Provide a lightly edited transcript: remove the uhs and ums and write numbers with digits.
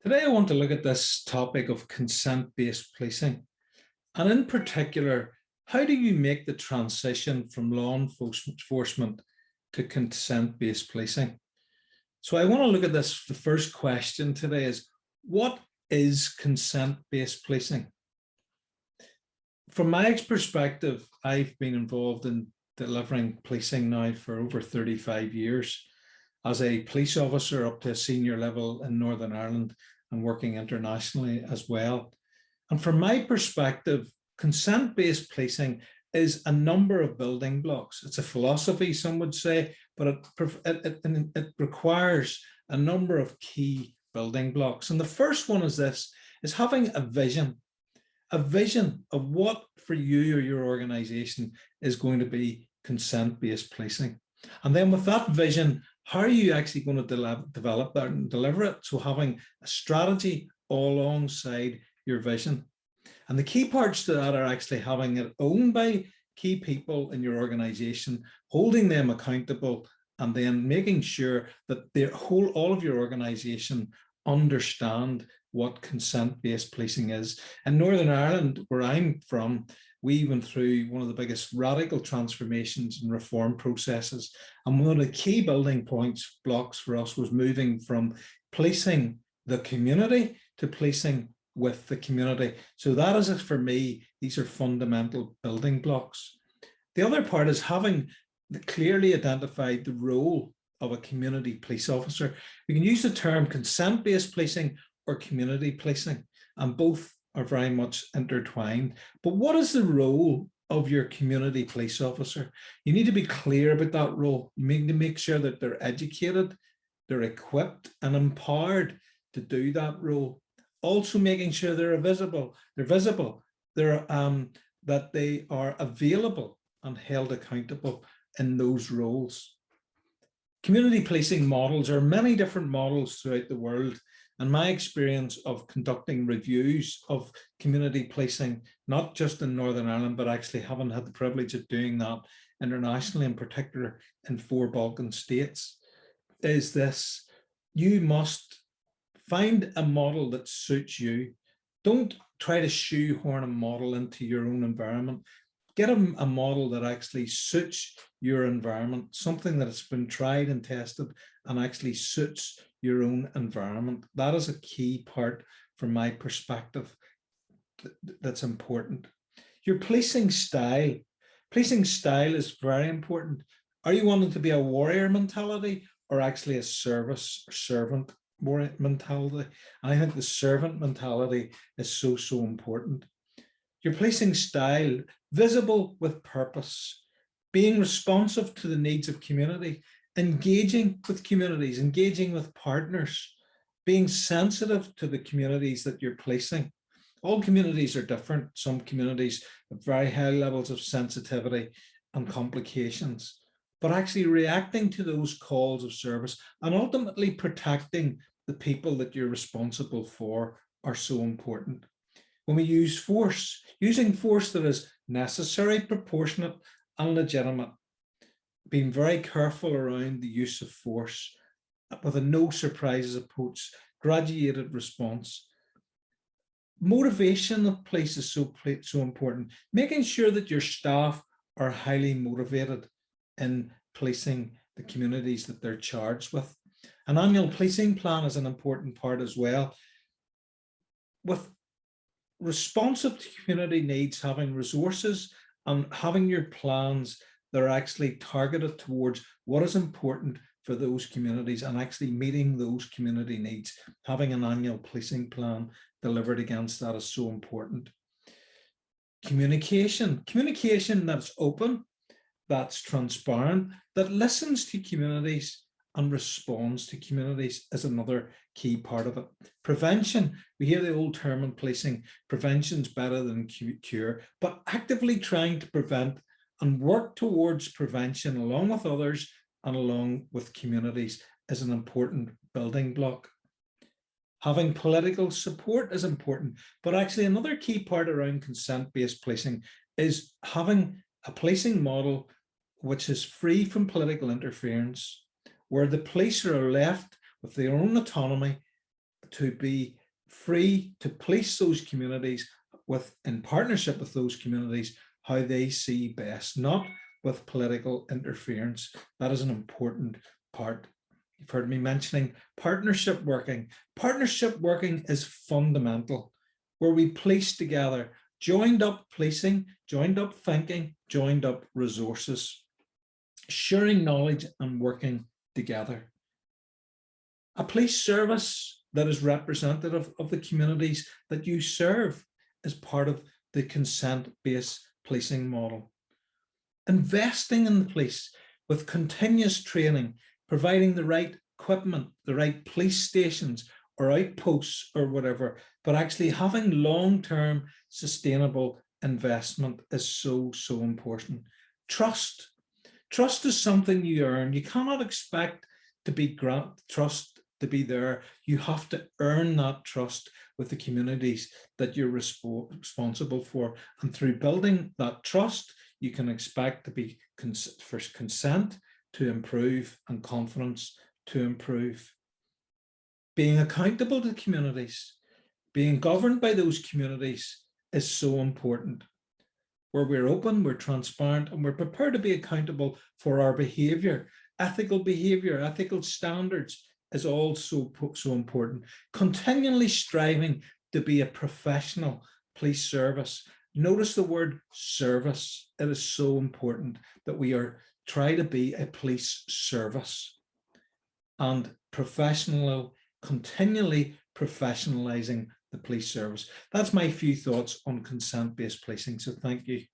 Today, I want to look at this topic of consent-based policing. And in particular, how do you make the transition from law enforcement to consent-based policing? So I want to look at this. The first question today is, what is consent-based policing? From my perspective, I've been involved in delivering policing now for over 35 years. As a police officer up to a senior level in Northern Ireland and working internationally as well. And from my perspective, consent-based policing is a number of building blocks. It's a philosophy, some would say, but it requires a number of key building blocks. And the first one is this, is having a vision of what for you or your organization is going to be consent-based policing. And then with that vision, how are you actually going to develop that and deliver it? So having a strategy alongside your vision. And the key parts to that are actually having it owned by key people in your organization, holding them accountable, and then making sure that all of your organization understand what consent-based policing is. In Northern Ireland, where I'm from, we went through one of the biggest radical transformations and reform processes. And one of the key building blocks for us was moving from policing the community to policing with the community. So that is, for me, these are fundamental building blocks. The other part is having clearly identified the role of a community police officer. We can use the term consent-based policing or community policing, and both are very much intertwined. But what is the role of your community police officer? You need to be clear about that role. You need to make sure that they're educated, they're equipped and empowered to do that role. Also making sure they're visible, that they are available and held accountable in those roles. Community policing models, are many different models throughout the world. And my experience of conducting reviews of community policing, not just in Northern Ireland, but actually having had the privilege of doing that internationally, in particular in 4 Balkan states, is this: you must find a model that suits you. Don't try to shoehorn a model into your own environment. Get a model that actually suits your environment, something that has been tried and tested and actually suits your own environment. That is a key part from my perspective that's important. Your policing style. Policing style is very important. Are you wanting to be a warrior mentality or actually a service or servant mentality? And I think the servant mentality is so important. Your policing style, visible with purpose, being responsive to the needs of community, engaging with communities, engaging with partners, being sensitive to the communities that you're policing. All communities are different. Some communities have very high levels of sensitivity and complications, but actually reacting to those calls of service and ultimately protecting the people that you're responsible for are so important. When we use force, using force that is necessary, proportionate, and legitimate, being very careful around the use of force with a no surprises approach, graduated response. Motivation of police is so important. Making sure that your staff are highly motivated in policing the communities that they're charged with. An annual policing plan is an important part as well. With responsive to community needs, having resources and having your plans that are actually targeted towards what is important for those communities and actually meeting those community needs. Having an annual policing plan delivered against that is so important. Communication that's open, that's transparent, that listens to communities and responds to communities is another key part of it. Prevention, we hear the old term in policing, prevention's better than cure, but actively trying to prevent and work towards prevention along with others and along with communities is an important building block. Having political support is important, but actually another key part around consent-based policing is having a policing model which is free from political interference, where the police are left with their own autonomy to be free to police those communities in partnership with those communities how they see best, not with political interference. That is an important part. You've heard me mentioning partnership working. Partnership working is fundamental, where we police together, joined up policing, joined up thinking, joined up resources, sharing knowledge and working together. A police service that is representative of the communities that you serve is part of the consent-based policing model. Investing in the police with continuous training, providing the right equipment, the right police stations or outposts or whatever, but actually having long-term sustainable investment is so, so important. Trust. Trust is something you earn. You cannot expect to be trust to be there. You have to earn that trust with the communities that you're responsible for. And through building that trust, you can expect to be first consent to improve and confidence to improve. Being accountable to communities, being governed by those communities is so important. Where we're open, we're transparent, and we're prepared to be accountable for our behaviour. Ethical standards is also so important. Continually striving to be a professional police service. Notice the word service. It is so important that we try to be a police service and continually professionalising the police service. That's my few thoughts on consent-based policing. So thank you.